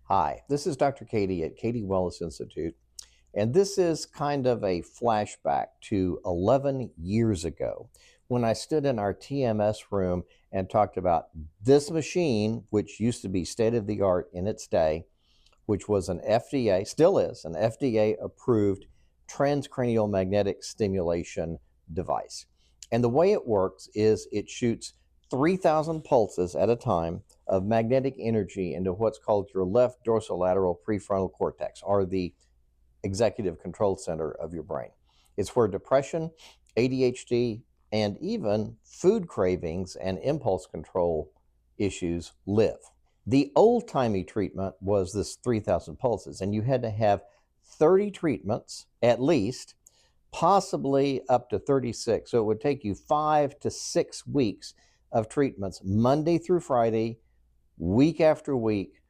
Hi, this is Dr. Cady at Cady Wellness Institute, and this is kind of a flashback to 11 years ago when I stood in our TMS room and talked about this machine, which used to be state of the art in its day, which was an FDA, still is, an FDA approved transcranial magnetic stimulation device. And the way it works is it shoots 3,000 pulses at a time of magnetic energy into what's called your left dorsolateral prefrontal cortex, or the executive control center of your brain. It's where depression, ADHD, and even food cravings and impulse control issues live. The old timey treatment was this 3,000 pulses, and you had to have 30 treatments at least, possibly up to 36. So it would take you 5 to 6 weeks of treatments, Monday through Friday, week after week.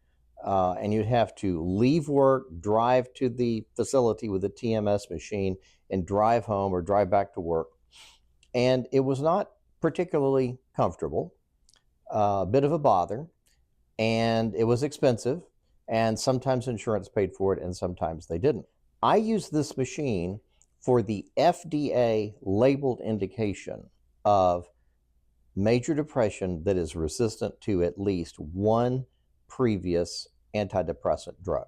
And you'd have to leave work, drive to the facility with the TMS machine, and drive home or drive back to work. And it was not particularly comfortable, a bit of a bother, and it was expensive. And sometimes insurance paid for it, and sometimes they didn't. I used this machine for the FDA labeled indication of major depression that is resistant to at least one previous antidepressant drug.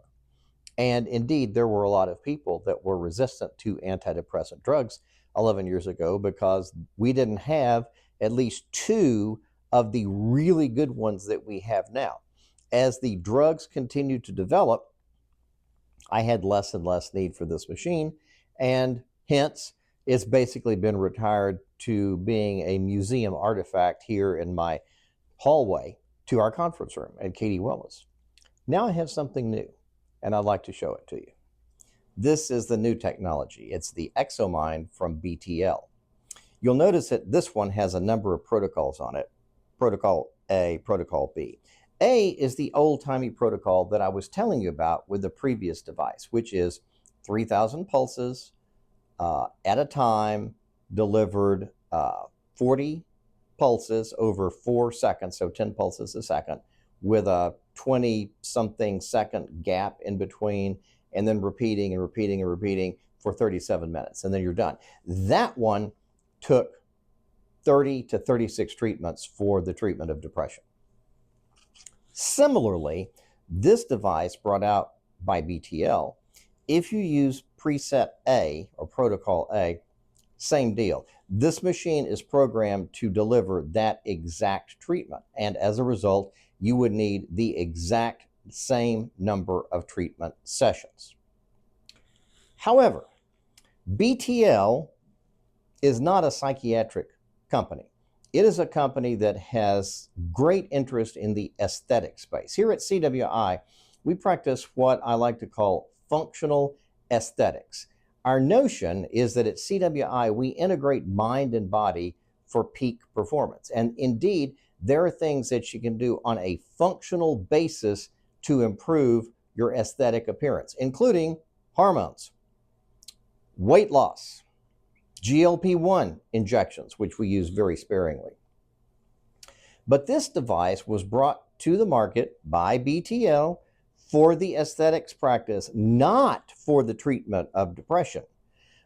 And indeed, there were a lot of people that were resistant to antidepressant drugs 11 years ago because we didn't have at least two of the really good ones that we have now. As the drugs continued to develop, I had less and less need for this machine, and hence it's basically been retired to being a museum artifact here in my hallway to our conference room at Cady Wellness. Now I have something new, and I'd like to show it to you. This is the new technology. It's the ExoMind from BTL. You'll notice that this one has a number of protocols on it. Protocol A, Protocol B. A is the old-timey protocol that I was telling you about with the previous device, which is 3,000 pulses at a time, delivered 40 pulses over 4 seconds, so 10 pulses a second, with a 20-something second gap in between, and then repeating and repeating and repeating for 37 minutes, and then you're done. That one took 30 to 36 treatments for the treatment of depression. Similarly, this device brought out by BTL, if you use preset A or protocol A, same deal. This machine is programmed to deliver that exact treatment, and as a result, you would need the exact same number of treatment sessions. However, BTL is not a psychiatric company. It is a company that has great interest in the aesthetic space. Here at CWI, we practice what I like to call functional aesthetics. Our notion is that at CWI, we integrate mind and body for peak performance. And indeed, there are things that you can do on a functional basis to improve your aesthetic appearance, including hormones, weight loss, GLP-1 injections, which we use very sparingly. But this device was brought to the market by BTL for the aesthetics practice, not for the treatment of depression,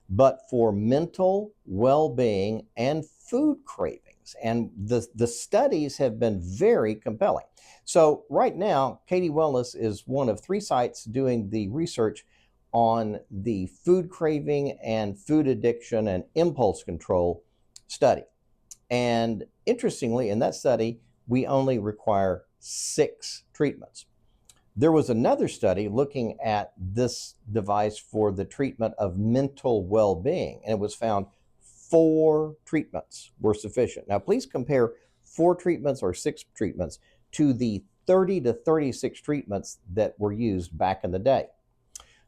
but for mental well-being and food cravings. And the studies have been very compelling. So right now, Cady Wellness is one of 3 sites doing the research on the food craving and food addiction and impulse control study. And interestingly, in that study, we only require 6 treatments. There was another study looking at this device for the treatment of mental well-being, and it was found 4 treatments were sufficient. Now, please compare 4 treatments or 6 treatments to the 30 to 36 treatments that were used back in the day.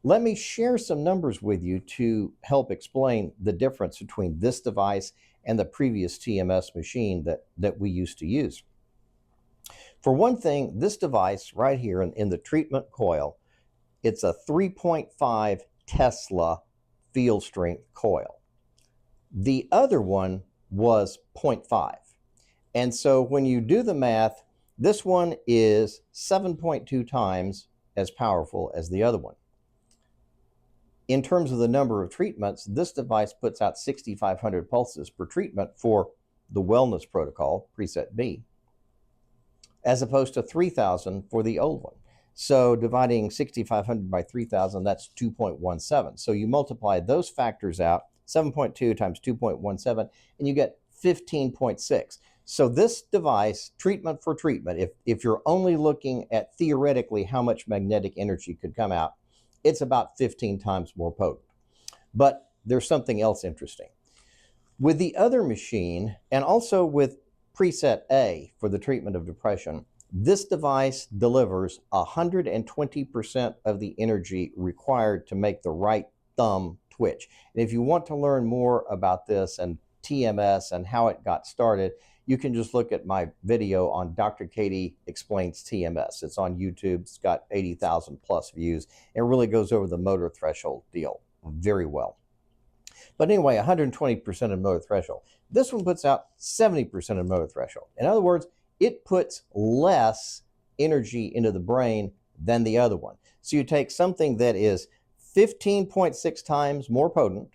Let me share some numbers with you to help explain the difference between this device and the previous TMS machine that we used to use. For one thing, this device right here in the treatment coil, it's a 3.5 Tesla field strength coil. The other one was 0.5. And so when you do the math, this one is 7.2 times as powerful as the other one. In terms of the number of treatments, this device puts out 6,500 pulses per treatment for the wellness protocol, preset B, as opposed to 3,000 for the old one. So dividing 6,500 by 3,000, that's 2.17. So you multiply those factors out, 7.2 times 2.17, and you get 15.6. So this device, treatment for treatment, if you're only looking at theoretically how much magnetic energy could come out, it's about 15 times more potent. But there's something else interesting. With the other machine, and also with preset A for the treatment of depression, this device delivers 120% of the energy required to make the right thumb twitch. And if you want to learn more about this and TMS and how it got started, you can just look at my video on Dr. Cady Explains TMS. It's on YouTube. It's got 80,000 plus views. It really goes over the motor threshold deal very well. But anyway, 120% of motor threshold. This one puts out 70% of motor threshold. In other words, it puts less energy into the brain than the other one. So you take something that is 15.6 times more potent,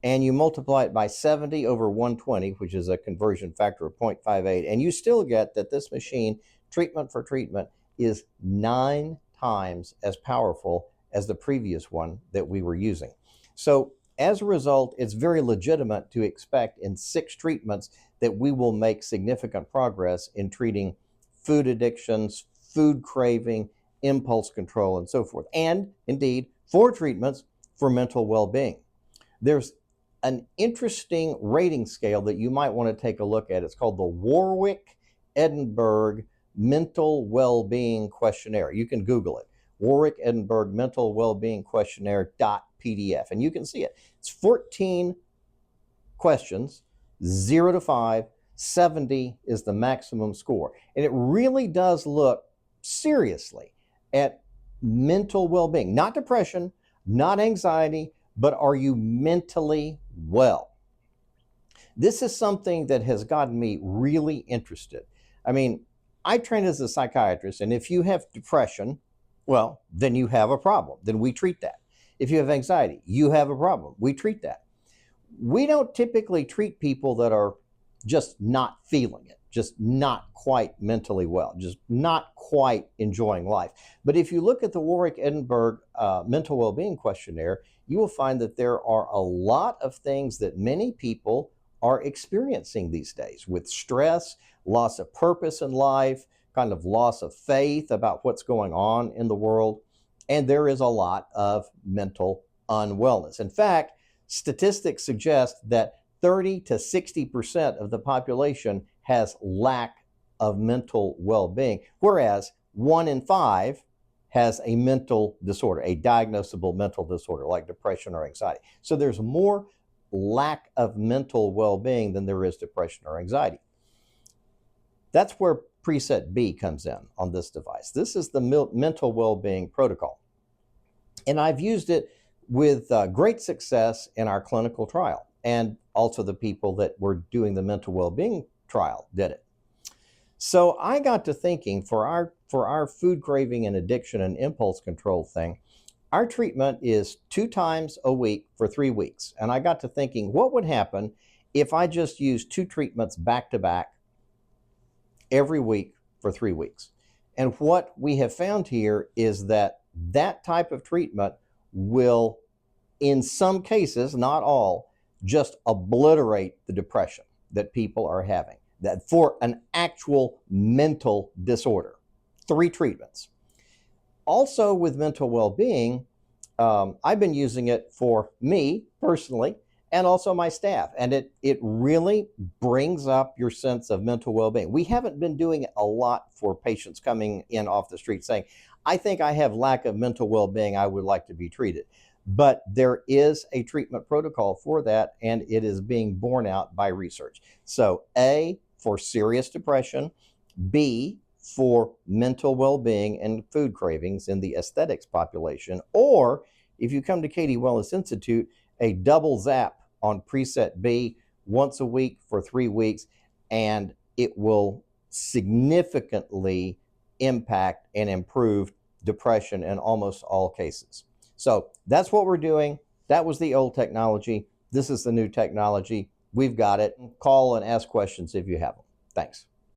and you multiply it by 70 over 120, which is a conversion factor of 0.58, and you still get that this machine, treatment for treatment, is 9 times as powerful as the previous one that we were using. So as a result, it's very legitimate to expect in 6 treatments that we will make significant progress in treating food addictions, food craving, impulse control, and so forth. And indeed, 4 treatments for mental well-being. There's an interesting rating scale that you might want to take a look at. It's called the Warwick-Edinburgh Mental Well-Being Questionnaire. You can Google it, Warwick-Edinburgh Mental Well-Being Questionnaire.pdf, and you can see it. It's 14 questions, 0 to 5, 70 is the maximum score. And it really does look seriously at mental well-being, not depression, not anxiety, but are you mentally well? This is something that has gotten me really interested. I mean, I trained as a psychiatrist, and if you have depression, well, then you have a problem. Then we treat that. If you have anxiety, you have a problem. We treat that. We don't typically treat people that are just not feeling it, just not quite mentally well, just not quite enjoying life. But if you look at the Warwick-Edinburgh Mental Wellbeing Questionnaire, you will find that there are a lot of things that many people are experiencing these days with stress, loss of purpose in life, kind of loss of faith about what's going on in the world. And there is a lot of mental unwellness. In fact, statistics suggest that 30 to 60% of the population has lack of mental well-being, whereas 1 in 5 has a mental disorder, a diagnosable mental disorder like depression or anxiety. So there's more lack of mental well-being than there is depression or anxiety. That's where preset B comes in on this device. This is the mental well-being protocol. And I've used it with great success in our clinical trial. And also the people that were doing the mental well-being trial did it. So I got to thinking for our food craving and addiction and impulse control thing, our treatment is 2 times a week for 3 weeks. And I got to thinking, what would happen if I just used 2 treatments back to back every week for 3 weeks? And what we have found here is that that type of treatment will, in some cases, not all, just obliterate the depression that people are having, that for an actual mental disorder. 3 treatments. Also with mental well-being, I've been using it for me personally and also my staff, and it really brings up your sense of mental well-being. We haven't been doing it a lot for patients coming in off the street saying, I think I have lack of mental well-being, I would like to be treated. But there is a treatment protocol for that, and it is being borne out by research. So A, for serious depression, B, for mental well-being and food cravings in the aesthetics population, or if you come to Cady Wellness Institute, a double zap on preset B once a week for 3 weeks, and it will significantly impact and improve depression in almost all cases. So that's what we're doing. That was the old technology. This is the new technology. We've got it. Call and ask questions if you have them. Thanks.